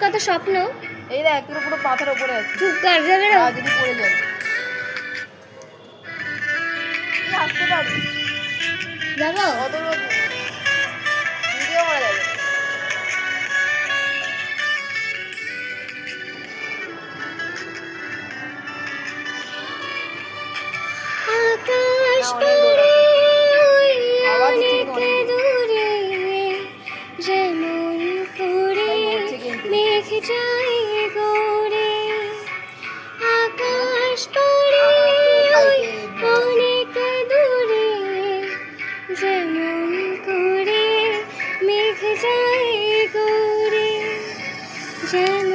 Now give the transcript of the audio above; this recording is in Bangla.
কত স্বপ্ন। এই দেখ তোর পুরো পাথর উপরে আছে। চুপ কর, যাবে না। যদি পড়ে যায় তুই আসতে পারবি। যাবো। অত ভিডিও করা যাবে। আকাশ না, অনেক পারে দূর আছে। ওই আওয়াজ হচ্ছে অনেক কিন্তু অনেক দূর। দূরে, যেমন করে তাই নড়ছে কিন্তু। মেঘ যায় গড়ে। আকাশ পারে ওই অনেক দূরে, যেমন করে মেঘ যায় গড়ে, যেমন